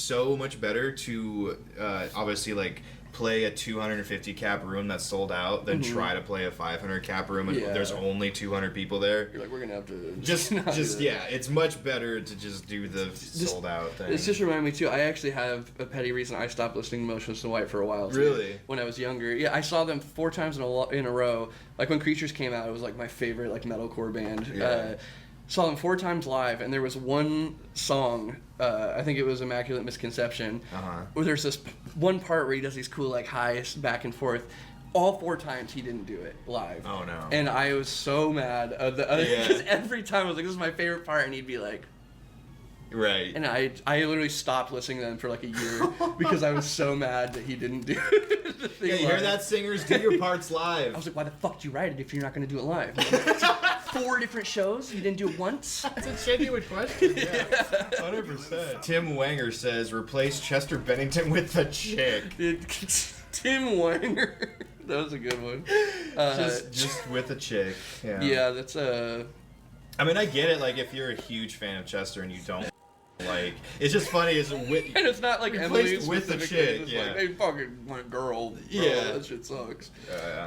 so much better to obviously like play a 250 cap room that's sold out than try to play a 500 cap room and there's only 200 people there. You're like, we're gonna have to just it's much better to just do the sold out thing. It's just reminded me too, I actually have a petty reason I stopped listening to Motionless in White for a while too. Really? When I was younger. Yeah, I saw them 4 times in a row. Like when Creatures came out, it was like my favorite like metalcore band. Yeah. Saw them 4 times live, and there was one song, I think it was Immaculate Misconception, where there's this one part where he does these cool like highs back and forth. All 4 times he didn't do it live. Oh no. And I was so mad. Because every time I was like, this is my favorite part, and he'd be like... Right. And I literally stopped listening to them for like a year because I was so mad that he didn't do the thing you hear that, singers? Do your parts live. I was like, why the fuck did you write it if you're not going to do it live? 4 different shows? You didn't do it once? It's a genuine question. Yeah. 100%. Tim Wanger says, replace Chester Bennington with a chick. Tim Wanger. That was a good one. Just with a chick. Yeah. Yeah, that's I mean, I get it. Like, if you're a huge fan of Chester and you don't like, it's just funny. It's and it's not like Emily's with a chick. It's yeah. like, hey, fucking my girl. Bro, yeah. That shit sucks.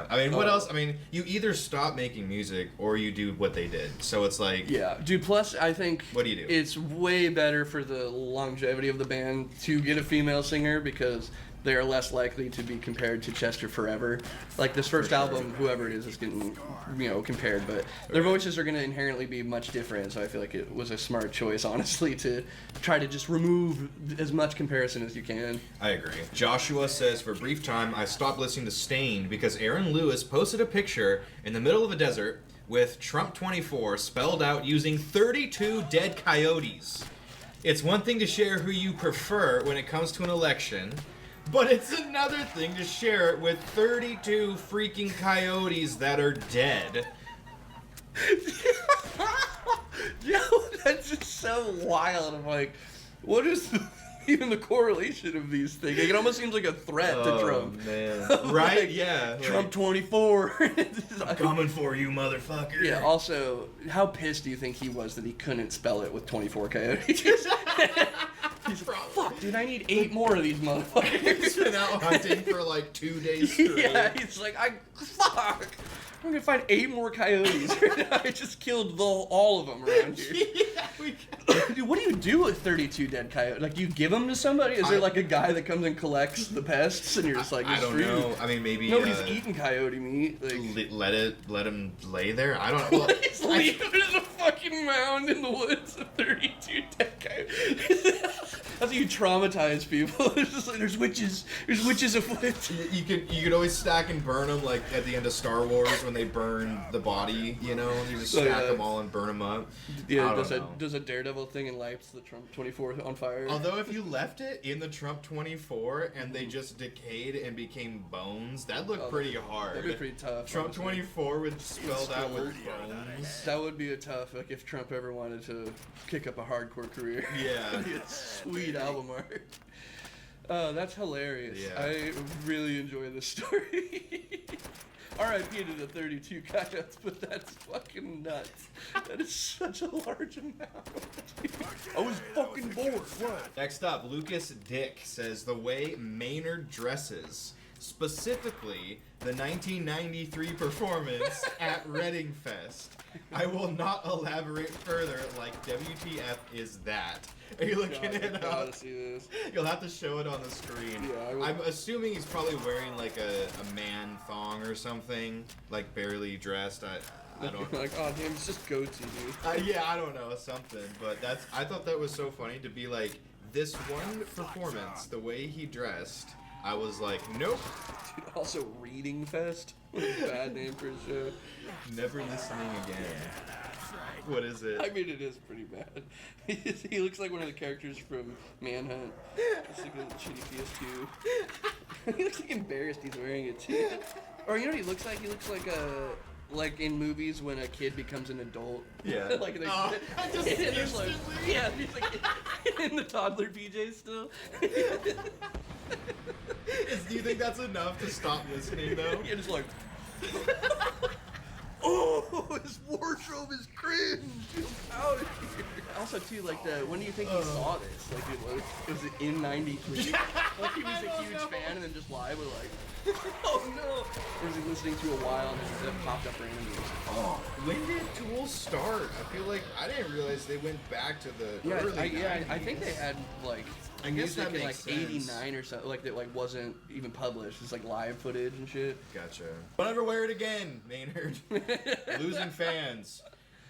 I mean, what else? I mean, you either stop making music or you do what they did. So it's like. Yeah, dude. Plus, I think. What do you do? It's way better for the longevity of the band to get a female singer because they are less likely to be compared to Chester forever. Like this first album, whoever it is getting, compared, but their voices are going to inherently be much different. So I feel like it was a smart choice, honestly, to try to just remove as much comparison as you can. I agree. Joshua says, for a brief time, I stopped listening to Stained because Aaron Lewis posted a picture in the middle of a desert with Trump 24 spelled out using 32 dead coyotes. It's one thing to share who you prefer when it comes to an election, but it's another thing to share it with 32 freaking coyotes that are dead. Yo, that's just so wild. I'm like, what is even the correlation of these things? Like, it almost seems like a threat to Trump. Man. Right? Like, yeah. Trump 24. I'm coming for you, motherfucker. Yeah, also, how pissed do you think he was that he couldn't spell it with 24 coyotes? He's like, fuck, dude, I need 8 more of these motherfuckers. He's been out hunting for like 2 days straight. Yeah, he's like, fuck. I'm gonna find 8 more coyotes. I just killed all of them around here. Yeah, dude, what do you do with 32 dead coyotes? Like, do you give them to somebody? Is there like a guy that comes and collects the pests, and you're just like, I don't know. I mean, maybe nobody's eating coyote meat. Like, let him lay there. I don't know. Well, he's leaving it in a fucking mound in the woods of 32 dead coyotes. That's how you traumatize people. It's just like, there's witches afoot. You could always stack and burn them, like at the end of Star Wars when they burn the body. You just stack them all and burn them up. Yeah, does a Daredevil thing and lights the Trump 24 on fire. Although if you left it in the Trump 24 and they just decayed and became bones, that'd look pretty hard. That'd be pretty tough. Trump honestly. 24 would spelled out with bones. That would be a tough, like if Trump ever wanted to kick up a hardcore career. Yeah. Sweet album art. That's hilarious. Yeah. I really enjoy this story. R.I.P. to the 32 coyotes, but that's fucking nuts. That is such a large amount. I was fucking bored. What? Next up, Lucas Dick says the way Maynard dresses, specifically the 1993 performance at Reading Fest. I will not elaborate further, like WTF is that. Are you looking it up? Gotta see this. You'll have to show it on the screen. Yeah, I'm assuming he's probably wearing like a man thong or something, like barely dressed. I don't know. Like, oh damn, it's just goatee, dude. Yeah, I don't know, something. But I thought that was so funny to be like, this one performance, the way he dressed, I was like, nope. Dude, also Reading Fest. Bad name for a show. Never listening again. What is it? I mean, it is pretty bad. He looks like one of the characters from Manhunt. It's like a shitty PS2. He looks like embarrassed he's wearing it too. Or you know what he looks like? He looks like like in movies when a kid becomes an adult. Yeah. Like just instantly. Yeah, he's like in the toddler PJs still. Do you think that's enough to stop listening though? Yeah, just like. Oh, his wardrobe is cringe. Get out of here. Also, too, like when do you think he saw this? Like, was it in '93? Like he was a huge fan, and then just live was like, oh no. Or was he listening to a while and then it popped up randomly? Oh, when did Tool start? I feel like I didn't realize they went back to the early 90s. I think they had like I guess music that in like makes sense. '89 or something, like that like wasn't even published. It's like live footage and shit. Gotcha. Don't ever wear it again, Maynard. Losing fans.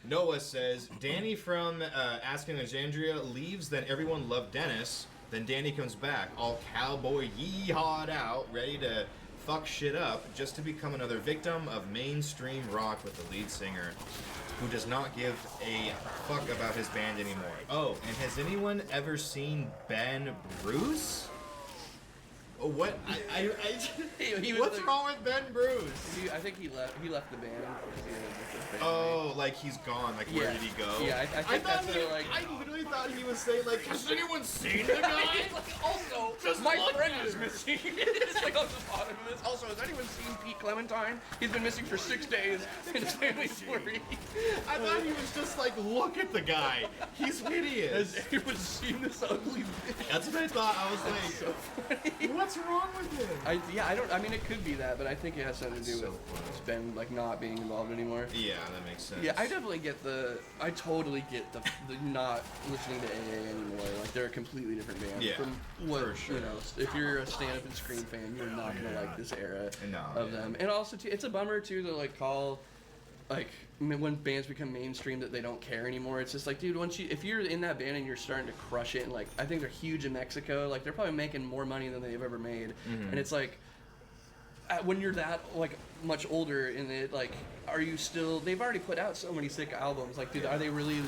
Noah says, Danny from Asking Alexandria leaves, then everyone loved Dennis. Then Danny comes back, all cowboy yee-hawed out, ready to fuck shit up, just to become another victim of mainstream rock with the lead singer, who does not give a fuck about his band anymore. Oh, and has anyone ever seen Ben Bruce? What? He was What's the- wrong with Ben Bruce? I think he left the band. Because he had a different band. Oh, like he's gone. Like where did he go? Yeah, I think thought that's he, like. I literally thought he was saying like, has anyone seen the guy? Also, Just my look friend at is him. missing. It's like, I'll just honor this. Also, has anyone seen Pete Clementine? He's been missing for 6 days, and his family's worried. I thought he was just like, look at the guy. He's Has hideous. anyone seen this ugly bitch? That's what I thought. I was like, So funny. what's wrong with him? I mean, it could be that, but I think it has something to do So with funny. Ben like not being involved anymore. Yeah, that makes sense. Yeah, I totally get the not listening to AA anymore. Like they're a completely different band. Yeah, From what for sure. you know, if you're a stand-up and scream fan, you're not gonna like this era No, of yeah. them. And also, too, it's a bummer too to like call. Like when bands become mainstream that they don't care anymore, it's just like, dude, if you're in that band and you're starting to crush it, and like I think they're huge in Mexico, like they're probably making more money than they've ever made, and it's like when you're that like much older in it, like are you still? They've already put out so many sick albums, like dude, are they really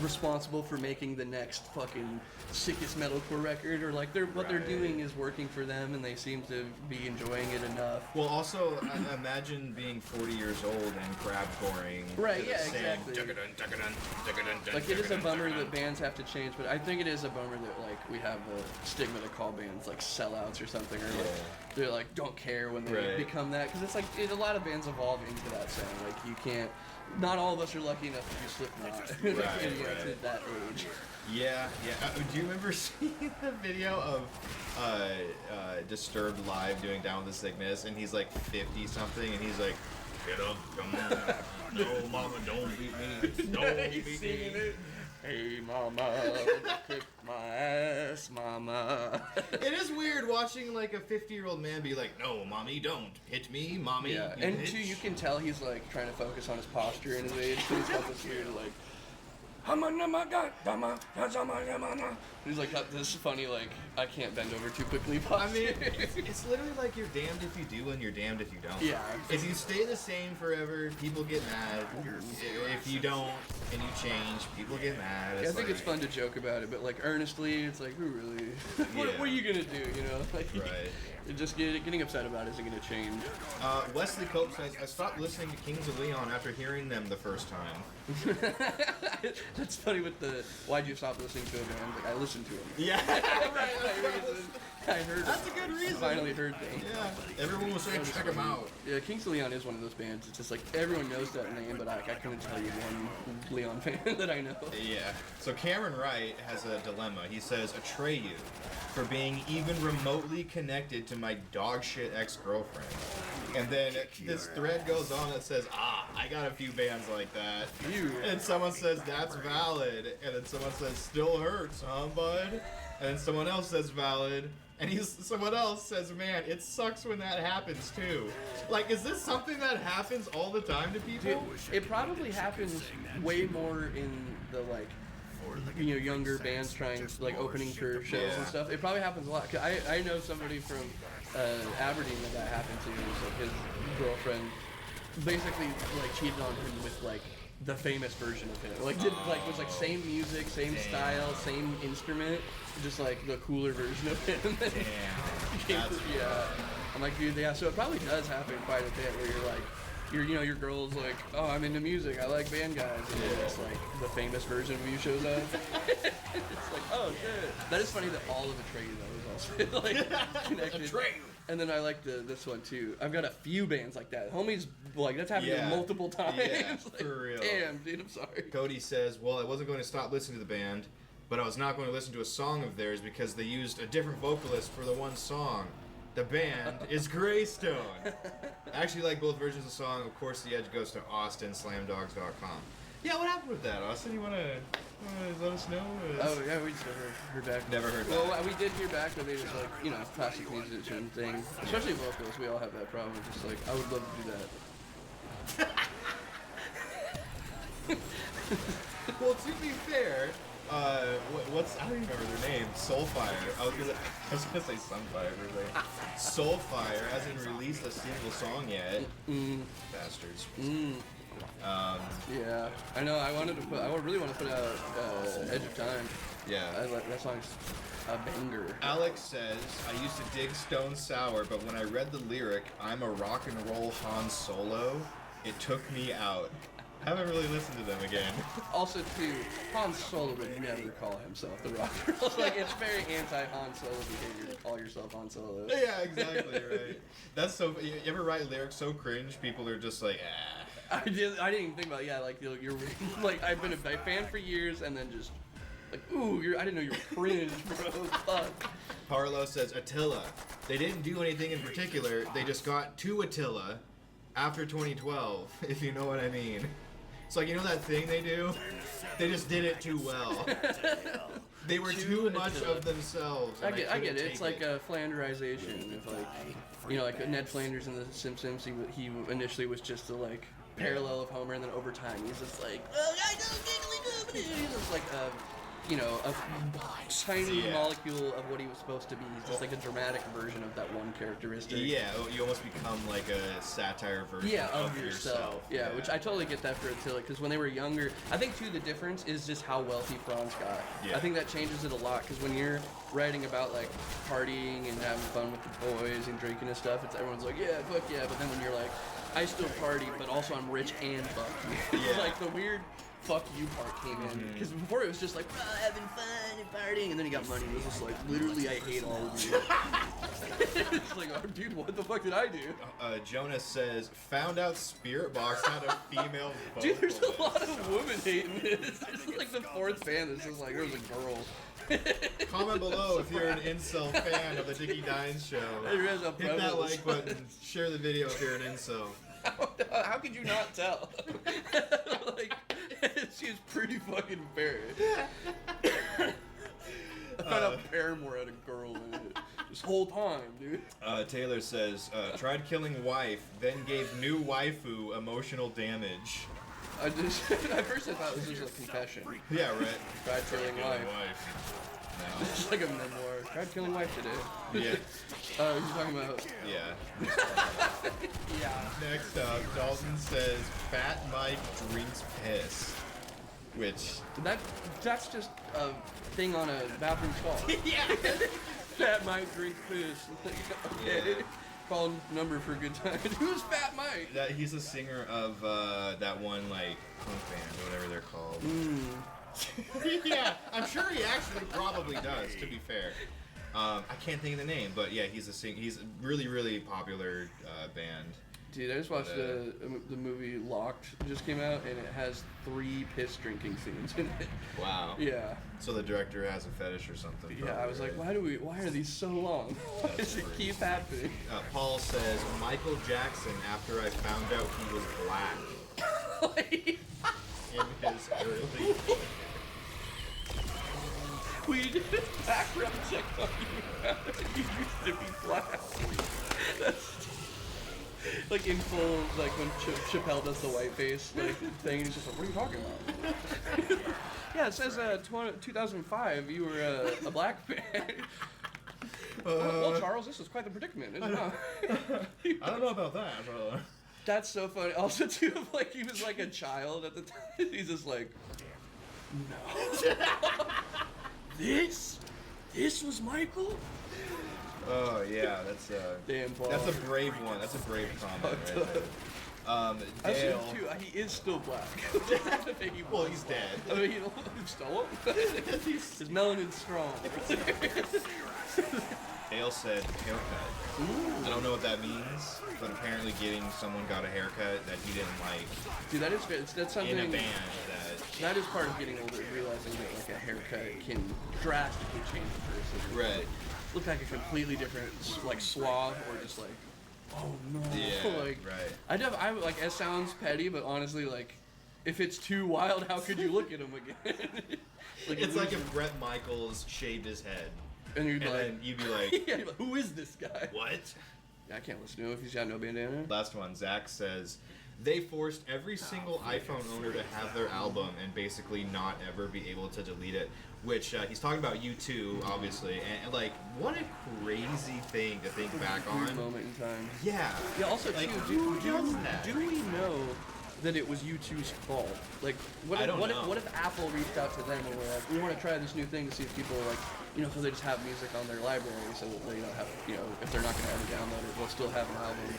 responsible for making the next fucking sickest metalcore record, or like what they're Right. doing is working for them and they seem to be enjoying it enough. Well, also, imagine being 40 years old and crab touring. Right, to yeah, the same exactly. dugga-dun, dugga-dun, dugga-dun, Like it is a dugga-dun, bummer dugga-dun. that bands have to change, but I think it is a bummer that like we have the stigma to call bands like sellouts or something, or like they're like don't care when they Right. become that, because it's like a lot of bands evolve into that sound. Like you can't. Not all of us are lucky enough to do Slipknot Right, when you get to right. that age. Yeah, yeah. Do you remember seeing the video of Disturbed live doing Down with the Sickness, and he's like 50 something, and he's like, get up, come on, no, mama, don't beat me, don't beat me. Hey mama, kick my ass, mama. It is weird watching like a 50-year-old man be like, no, mommy, don't hit me, mommy. Yeah, you and bitch." too, you can tell he's like trying to focus on his posture and his age. So he's got this weird like. He's like got this funny like I can't bend over too quickly I posture. mean, it's literally like you're damned if you do and you're damned if you don't. Yeah. If you stay the same forever, people get mad. If you don't and you change, people get mad. I think it's fun to joke about it, but like earnestly, it's like who really? What are you gonna do? You know, like Right. just getting upset about it isn't gonna change. Wesley Cope says, I stopped listening to Kings of Leon after hearing them the first time. That's funny with the why'd you stop listening to a band? Like I listened to them. Yeah. I heard. That's a good reason. Finally heard them. Yeah. Everyone was saying, check them out. Yeah, Kings of Leon is one of those bands. It's just like everyone knows that name, but I couldn't tell you one Leon fan that I know. Yeah. So Cameron Wright has a dilemma. He says, Atreyu for being even remotely connected to my dog shit ex-girlfriend. And then this thread goes on that says, I got a few bands like that. And someone says, that's valid. And then someone says, still hurts, huh, bud? And then someone else says, valid. And someone else says, man, it sucks when that happens too. Like, is this something that happens all the time to people? It probably happens way more in the like, younger bands trying like opening for shows and stuff. It probably happens a lot. 'Cause I know somebody from Aberdeen that happened to. It was like his girlfriend basically like cheated on him with like the famous version of him. Like was like same music, same style, same instrument, just like the cooler version of him. Damn. Yeah. I'm like, dude, yeah. So it probably does happen quite a bit where you're like. Your girl's like, oh, I'm into music, I like band guys, and then it's like the famous version of you shows up. It's like, oh shit. That is funny that all of Atreyu though is also like connected. Atreyu. And then I like this one too. I've got a few bands like that. Homies Like, that's happened to me multiple times. Yeah, Like, for real. Damn, dude, I'm sorry. Cody says, well, I wasn't going to stop listening to the band, but I was not going to listen to a song of theirs because they used a different vocalist for the one song. The band is Greystone. I actually like both versions of the song. Of course, the edge goes to Austin, slamdogs.com. Yeah, what happened with that, Austin? You want to let us know? Oh, yeah, we just never heard back. Never heard Well, back. we did hear back, but they just, like, you know, classic musician thing. Especially vocals, we all have that problem. Just like, I would love to do that. Well, to be fair, what's I don't even remember their name. Soulfire. I was gonna say Sunfire for a second. Soulfire hasn't released a single song yet. Bastards. Yeah, I know. I really want to put out Edge of Time. Yeah. That song's a banger. Alex says, I used to dig Stone Sour, but when I read the lyric, I'm a rock and roll Han Solo, it took me out. Haven't really listened to them again. Also, too, Han Solo would never call himself the rock and roll. Like, it's very anti-Han Solo behavior to call yourself Han Solo. Yeah, exactly, right. That's so. You ever write lyrics so cringe, people are just like, ah. I didn't even think about it. Yeah, like, you're like, I've been a fan for years, and then just, like, ooh, I didn't know you were cringe, bro. Fuck. Harlow says, Attila. They didn't do anything in particular, they just got to Attila after 2012, if you know what I mean. It's like, you know that thing they do? They just did it too well. They were too much of themselves. I get it. It's like a Flanderization of, like, you know, like Ned Flanders in The Simpsons. He initially was just a, like, parallel of Homer, and then over time he's just like, oh, I know, giggly doobly. He's just like you know, a tiny molecule of what he was supposed to be. He's just like a dramatic version of that one characteristic. Yeah, you almost become like a satire version of yourself. Yeah, which I totally get that for Attila, because when they were younger, I think too the difference is just how wealthy Franz got. Yeah. I think that changes it a lot, because when you're writing about like partying and having fun with the boys and drinking and stuff, everyone's like, yeah, fuck yeah, but then when you're like, I still party, but also I'm rich and fuck you. Yeah. Like the weird fuck you part came in, because before it was just like, oh, having fun and partying, and then he got money. It was just like, literally, I hate all of you. It's like, oh, dude, what the fuck did I do? Jonas says, found out Spirit Box had a female vocalist. Dude, there's a lot of women hating this. This is like the fourth fan. This is like, there's a girl. Comment below if you're an incel fan of the Dickie Dines show. There is a Hit that like button. Share the video if you're an incel. How could you not tell? Like, she's pretty fucking fair. I found out Paramore had a girl in it this whole time, dude. Taylor says, tried killing wife, then gave new waifu emotional damage. At first I thought this was a confession. Yeah, right. Tried killing wife. No. It's like a memoir. Tried killing wife today. Yeah. You're talking about... Yeah. Yeah. Next up, Dalton says, Fat Mike drinks piss. Which... That's just a thing on a bathroom stall. Yeah. Fat Mike drinks piss. Okay. Call number for a good time. Who's Fat Mike? He's a singer of that one, like, punk band, or whatever they're called. Yeah, I'm sure he actually probably does, to be fair. I can't think of the name, but yeah, he's a really, really popular band. Dude, I just watched the movie Locked. It just came out, and it has 3 piss drinking scenes in it. Wow. Yeah. So the director has a fetish or something. Yeah, I was like, why are these so long? Why does it keep happening? Paul says, Michael Jackson after I found out he was black. In his early... We did a background check on you. You used to be black. That's like in full, like when Chappelle does the white face like thing, and he's just like, what are you talking about? Yeah, it says 2005, you were a black man. Well, Charles, this is quite the predicament, isn't it? I don't know about that. That's so funny. Also, too, like he was like a child at the time. He's just like, no. This was Michael? Oh yeah, that's Damn, Paul. that's a brave one. That's a brave comment right there. I Dale. assume too. He is still black. Well, he's dead. I mean, you stole him. His melanin's strong. Dale said haircut. I don't know what that means, but apparently getting someone got a haircut that he didn't like Dude, that is good. That's something. in a band That is part of getting older, realizing that like a haircut can drastically change a person. Right. Look like a completely different like suave or just like, oh no. Yeah, like, right. I like it sounds petty, but honestly, like, if it's too wild, how could you look at him again? Like, It's like if Bret Michaels shaved his head. and you'd And like, then you'd be like, yeah, you're like, who is this guy? what? I can't listen to him if he's got no bandana. Last one, Zach says, they forced every single iPhone owner to have their album and basically not ever be able to delete it. Which, he's talking about U2, obviously. And, like, what a crazy thing to think back Weird on. moment in time. Yeah. Yeah, also, like, too, who does that? do we know that it was U2's fault? Like, what I if, don't what, know. if, what if Apple reached out to them and were like, we want to try this new thing to see if people, like, you know, so they just have music on their library so that they don't have, you know, if they're not going to ever download it, they'll still have an album.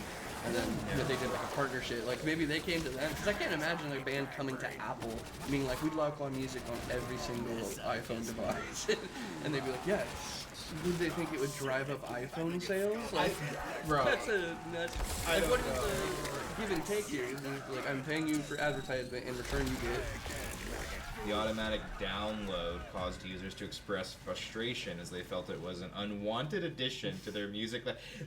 And then that they did like a partnership, like maybe they came to them, because I can't imagine a band coming to Apple, being like, we'd like our music on every single iPhone device, and they'd be like, yes. Would they think it would drive up iPhone sales? Like, Bro. that's a nuts. I Like, don't what is know. the give and take here? Is it like, I'm paying you for advertisement, in return you get. The automatic download caused users to express frustration as they felt it was an unwanted addition to their music.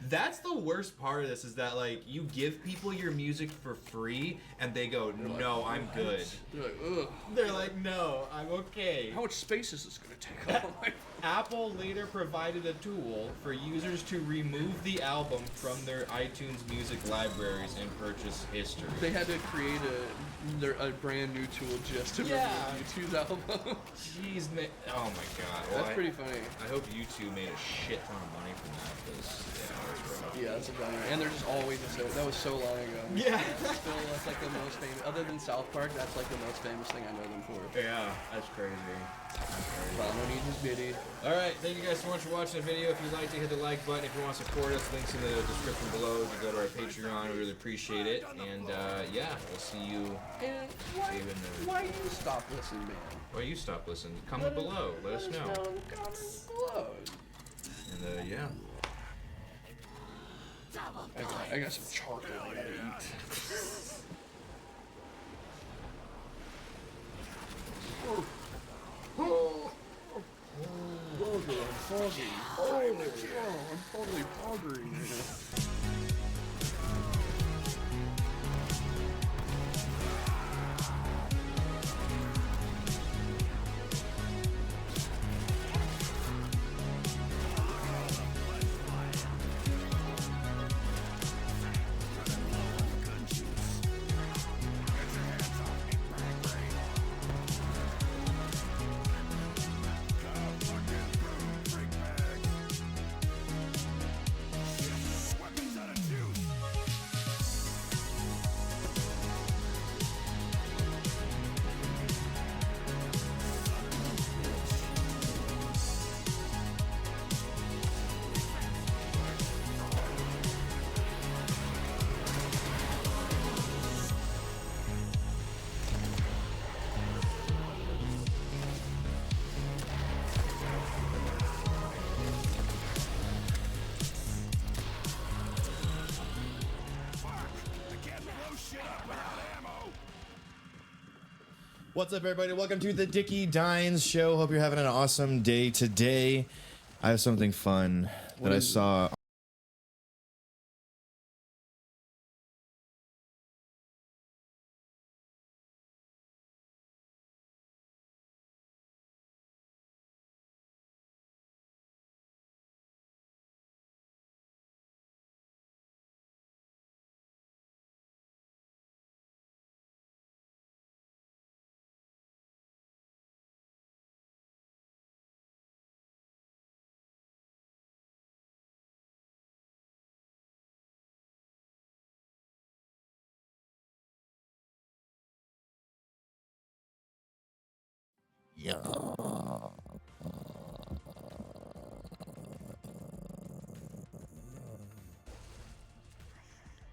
That's the worst part of this, is that, like, you give people your music for free and they go, no, I'm good. They're like, ugh. They're like, no, I'm okay. How much space is this going to take up? Apple later provided a tool for users to remove the album from their iTunes music libraries in purchase history. They had to create a brand new tool just to Yeah. remove U2's album. Jeez, man. Oh my god. Well, That's pretty funny. I hope you two made a shit ton of money from that, because, yeah, that's rough. Yeah, that's a bummer. And they're just always so. That was so long ago. Yeah. Still, that's like the most famous. Other than South Park, that's like the most famous thing I know them for. Yeah, that's crazy. Follow me, just bitty. Alright, thank you guys so much for watching the video. If you'd like to hit the like button, if you want to support us, links in the description below. You go to our Patreon, we really appreciate it. And yeah, we'll see you. And why you stop listening, man? Well, you stop listening. Comment below. Let us know. in the comments below. And yeah. I got some chocolate I gotta eat. Bugger, I'm foggy. I'm totally buggery. What's up, everybody? Welcome to the Dickie Dines Show. Hope you're having an awesome day today. I have something fun that I saw.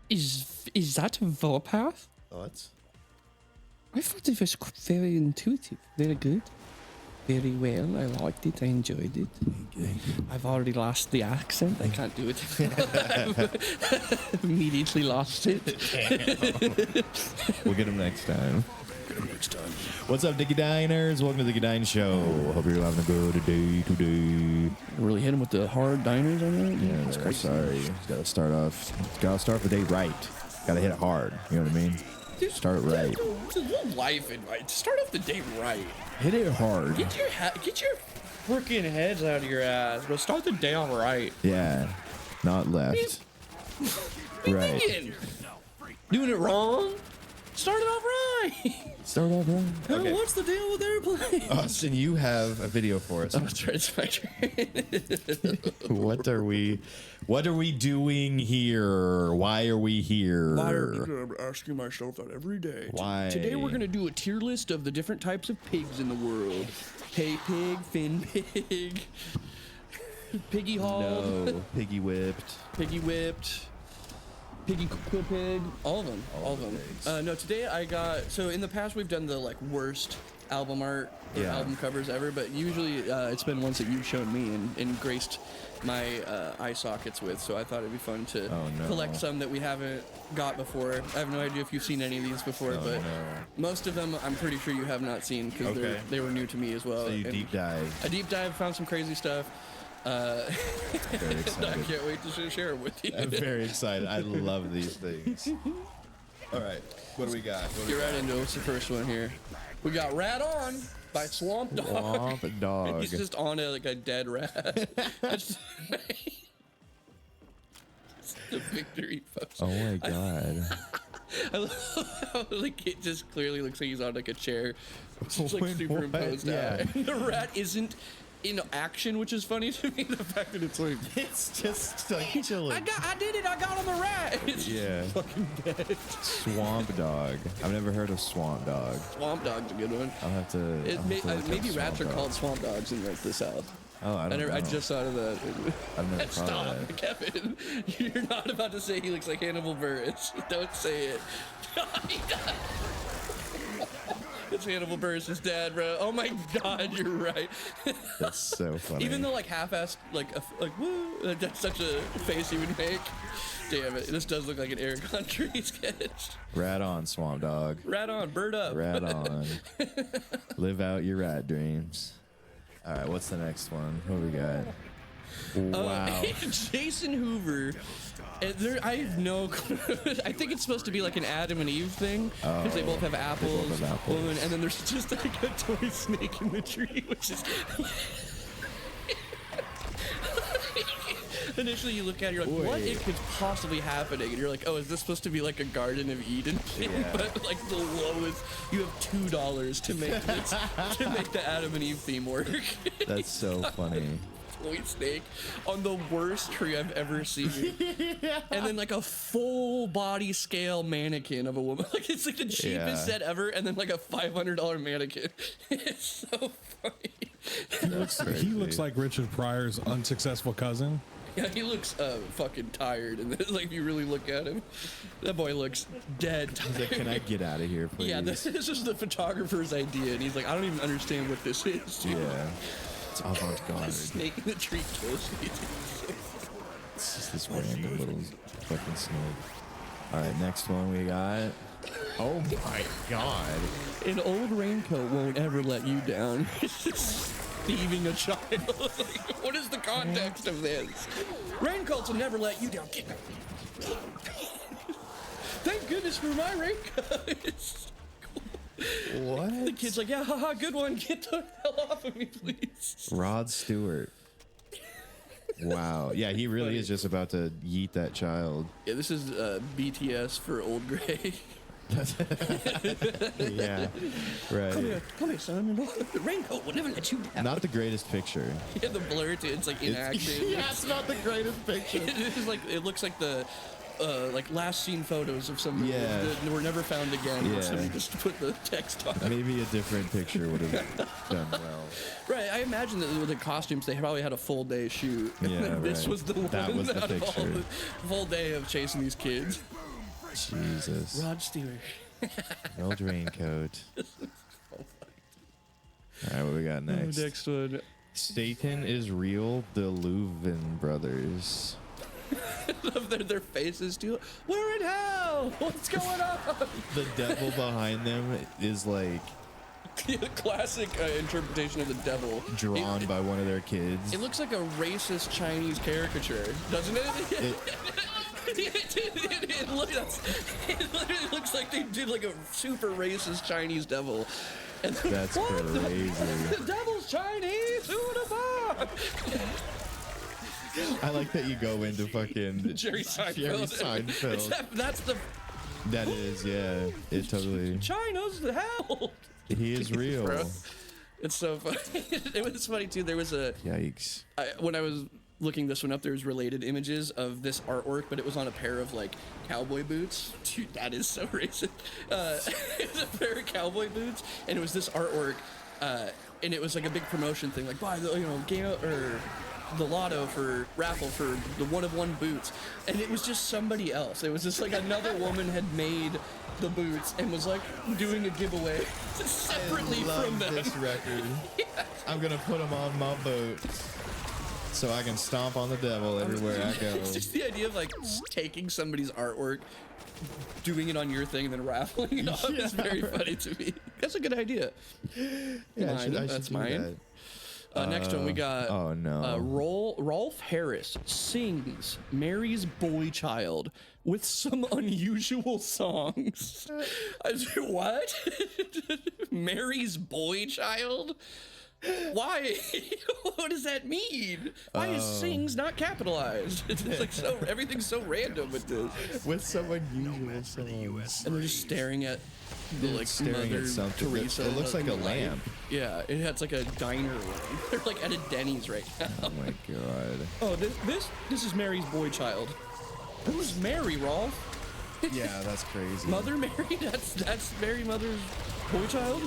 Is that a warpath? Thoughts? I thought it was very intuitive, very good. Very well. I liked it. I enjoyed it. I've already lost the accent. I can't do it. I've immediately lost it. We'll get him next time. What's up, Dicky Diners? Welcome to the Dicky Dine Show. Hope you're having a good day today. Really hit him with the hard diners on that? Yeah, That's crazy. sorry. Gotta start the day right. Gotta hit it hard. You know what I mean? Start it right. Dude, life advice. Start off the day right. Hit it hard. Get your freaking heads out of your ass, bro. Start the day off right. Yeah. Not left. Right. Thinking? Doing it wrong? Start it off right. Start off right. Okay. What's the deal with airplanes? Austin, you have a video for us. Oh, that's right. It's my turn. What are we doing here? Why are we here? I'm asking myself that every day. Why? Today we're gonna do a tier list of the different types of pigs in the world. Hay pig, fin pig, piggy hauled, No. Piggy whipped. piggy whipped, piggy quill pig, all of them, all of them. pigs. No, today I got. So in the past we've done the like worst album art or Yeah. album covers ever, but usually it's been ones that you've shown me and graced my eye sockets with. So I thought it'd be fun to Oh, no. collect some that we haven't got before. I have no idea if you've seen any of these before, Oh, but no. most of them I'm pretty sure you have not seen because Okay. they were new to me as well. So you And deep dive. I deep dive, found some crazy stuff. Very I excited. can't wait to share it with you. I'm very excited. I love these things. All right. What do we got? Get right into it. What's the first one here? We got Rat On by Swamp Dog. Swamp Dog. He's just on like a dead rat. It's the victory post. Oh my god. I love how like it just clearly looks like he's on like a chair. It's just like Wait, superimposed what? out. Yeah. And the rat isn't in action, which is funny to me. The fact that it's like It's just like chilling. I did it, I got on the rat. It's Yeah. fucking dead. Swamp Dog. I've never heard of Swamp Dog. Swamp Dog's a good one. I'll have to. It I'll have to look up maybe rats are Swamp Dog. called swamp dogs in like the south. Oh, I don't know. I just thought of that. I've never thought Stop, of that. Kevin. You're not about to say he looks like Hannibal Buress. Don't say it. It's Hannibal Buress' dad, bro. Oh my god, you're right. That's so funny. Even though like half-assed, like woo, that's such a face he would make. Damn it, this does look like an Air Country sketch. Rat on, Swamp Dog. Rat on, bird up. Rat on. Live out your rat dreams. All right, what's the next one? What do we got? Wow. Jason Hoover. I have no clue. I think it's supposed to be like an Adam and Eve thing because they both have apples. have apples. Woman, and then there's just like a toy snake in the tree, which is. Initially, you look at it, you're like, what it could possibly happening? And you're like, oh, is this supposed to be like a Garden of Eden thing? Yeah. But like the lowest, you have $2 to make this, to make the Adam and Eve theme work. That's so funny. Toy snake on the worst tree I've ever seen. And then like a full body scale mannequin of a woman. Like it's like the cheapest Yeah. set ever, and then like a $500 mannequin. It's so funny. He looks like Richard Pryor's unsuccessful cousin. Yeah, he looks fucking tired, and like if you really look at him, that boy looks dead He's like, tired. can I get out of here, please? Yeah, this is the photographer's idea, and he's like, I don't even understand what this is. Dude. Yeah. It's avant-garde. The snake in the tree kills me. It's just this random little fucking snake. All right, next one we got. Oh my god. An old raincoat won't ever let you down. It's just thieving a child. Like, what is the context of this? Raincoats will never let you down. Thank goodness for my raincoat. What? The kid's like, yeah, haha, good one. Get the hell off of me, please. Rod Stewart. Wow. Yeah, he really is just about to yeet that child. Yeah, this is BTS for Old Gray. Yeah. Right. Come here, son. The raincoat will never let you down. Not the greatest picture. Yeah, the blur too. It's like inaction. Yeah, it's not the greatest picture. It is like it looks like the like last seen photos of somebody Yeah. that were never found again. Yeah. Somebody just put the text on. Maybe a different picture would have done well. Right, I imagine that with the costumes, they probably had a full day shoot. Yeah, This right. was the one That was the out of all picture. the full day of chasing these kids. Jesus. Rod Stewart. Old raincoat. All right, what we got next? Next one. Satan is real. The Leuven brothers. Their faces too. We're in hell. What's going on? The devil behind them is like Classic interpretation of the devil. drawn by one of their kids. It looks like a racist Chinese caricature, doesn't it? It literally looks like they did like a super racist Chinese devil. And That's what? crazy. The devil's Chinese. Who would have thought? I like that you go into fucking Jerry Seinfeld. Jerry Seinfeld. Except that's the That is, yeah. It totally. China's the hell. He is real. Bro. It's so funny. It was funny too. There was Yikes. when I was looking this one up, there was related images of this artwork, but it was on a pair of like cowboy boots. Dude, that is so racist. It was a pair of cowboy boots, and it was this artwork, and it was like a big promotion thing, like buy the game or the lotto for raffle for the one-of-one boots, and it was just somebody else. It was just like another woman had made the boots and was like doing a giveaway separately from them. This record. I'm gonna put them on my boots so I can stomp on the devil everywhere I go. It's just the idea of like taking somebody's artwork, doing it on your thing, and then raffling it off is very funny to me. That's a good idea. Yeah, Mine. That's do mine. that. Next one we got. Oh no. Rolf Harris sings "Mary's Boy Child" with some unusual songs. I said, what? Mary's Boy Child? Why? What does that mean? Why is sings not capitalized? It's like so everything's so random with this. With some unusual songs. And they're just staring at the like Staring Mother at something. Teresa. It looks like a light. lamp. Yeah, it has like a diner lamp. They're like at a Denny's right now. Oh my god. Oh, this is Mary's boy child. Who's Mary, Rolf? Yeah, that's crazy. Mother Mary? That's Mary Mother's boy child?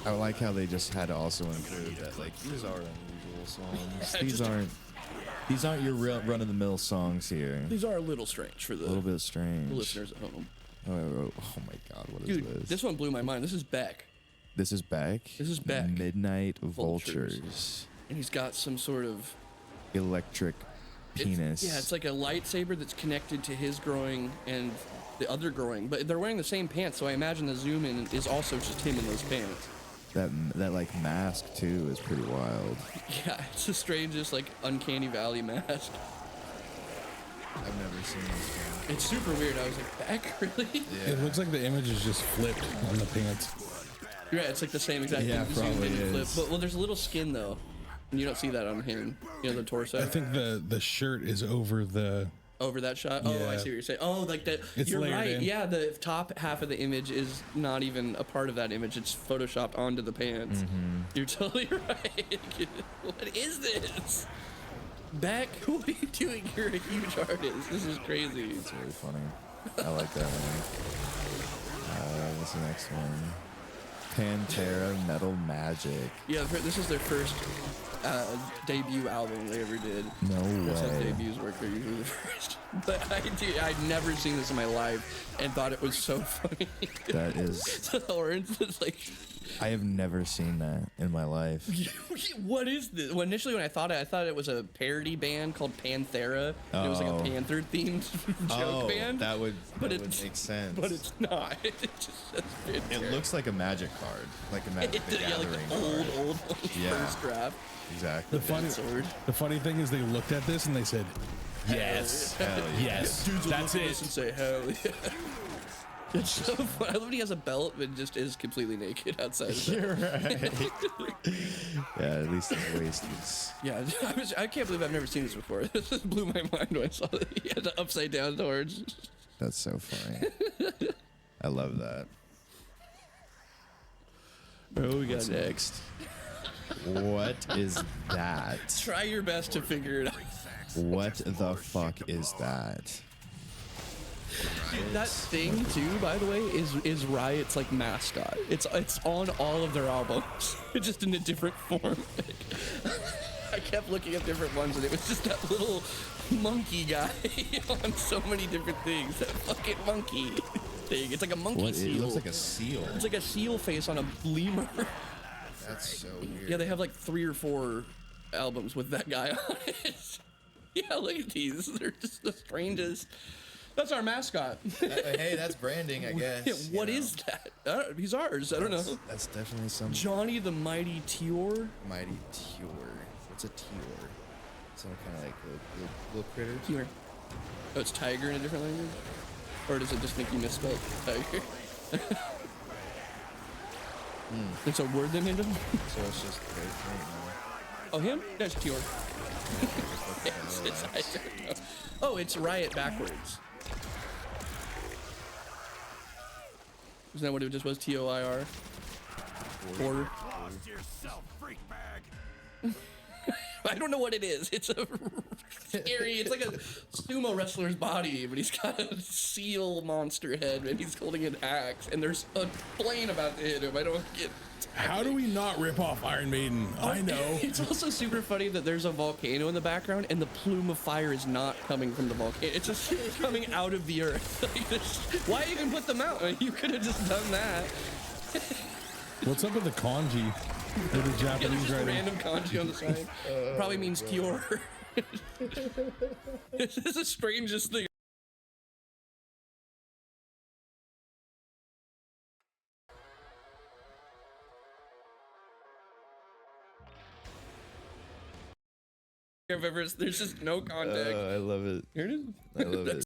I like how they just had to also include that, like, these are unusual songs. Yeah, These aren't your real run-of-the-mill songs here. These are a little strange for A little bit strange. the listeners at home. Oh my god, what is Dude, this? this one blew my mind. This is Beck. This is Beck? This is Beck. Midnight Vultures. Vultures. And he's got some sort of Electric penis. It's like a lightsaber that's connected to his growing and the other growing. But they're wearing the same pants, so I imagine the zoom in is also just him in those pants. That like mask too is pretty wild. Yeah, it's the strangest, like, uncanny valley mask. I've never seen this one. It's super weird. I was like, Beck, really? It looks like the image is just flipped on the pants. Yeah, it's like the same exact Yeah, thing. Zoomed probably in and is. flipped. But, well, there's a little skin, though. And you don't see that on him. You know, the torso. I think the shirt is over the. Over that shot? Oh, I Yeah. see what you're saying. Oh, like that. It's You're layered right. in. Yeah, the top half of the image is not even a part of that image. It's photoshopped onto the pants. Mm-hmm. You're totally right. What is this? Beck, what are you doing? You're a huge artist. This is crazy. It's really funny. I like that one. What's the next one? Pantera Metal Magic. Yeah, this is their first debut album they ever did. No That's how way. debuts work. They're usually the first. But I'd never seen this in my life and thought it was so funny. That is. The orange is like. I have never seen that in my life. What is this? Well, initially when I thought it was a parody band called Panthera. And it was like Oh. a panther themed joke band. that would it's- make sense. But it's not. It just says It Pantera. looks like a magic card, like a Magic the Yeah, like Gathering the card. old Yeah. first draft. Exactly. The funny thing is they looked at this and they said, Yes. Hell yeah. yes, Dudes will that's look at this and it. say, hell yeah. It's so fun. I love when he has a belt but just is completely naked outside of it. You're right. Yeah, at least his waist is. Yeah, I can't believe I've never seen this before. This just blew my mind when I saw that he had the upside down orange. That's so funny. I love that. Oh, we got next. What is that? Try your best to figure it out. What the fuck is that? That thing too, by the way, is Riot's like mascot. It's on all of their albums, just in a different form. I kept looking at different ones, and it was just that little monkey guy on so many different things. That fucking monkey thing. It's like a monkey What? It seal. looks like a seal. It's like a seal face on a lemur. That's so weird. Yeah, they have like 3 or 4 albums with that guy on it. Yeah, look at these. They're just the strangest. That's our mascot. Hey, that's branding, I guess. What is that? He's ours. I don't know. That's definitely some Johnny the Mighty Tior. mighty Tior. What's a Tior? Some kind of like little critter. Tior. Oh, it's tiger in a different language? Or does it just make you misspell tiger? It's a word that made him? So it's just very faint Oh, him? That's Tior. I don't know. Oh, it's Riot backwards. Isn't that what it just was? T-O-I-R? Or? I don't know what it is. It's a scary. It's like a sumo wrestler's body, but he's got a seal monster head, and he's holding an axe. And there's a plane about to hit him. I don't get. How do we not rip off Iron Maiden? I know. It's also super funny that there's a volcano in the background, and the plume of fire is not coming from the volcano. It's just coming out of the earth. Why even put them out? You could have just done that. What's up with the kanji? Or the Yeah, there's Japanese just writing? random kanji on the side. Probably means Tior. This is the strangest thing. I've ever. There's just no context. I love it. Here it is. I love it.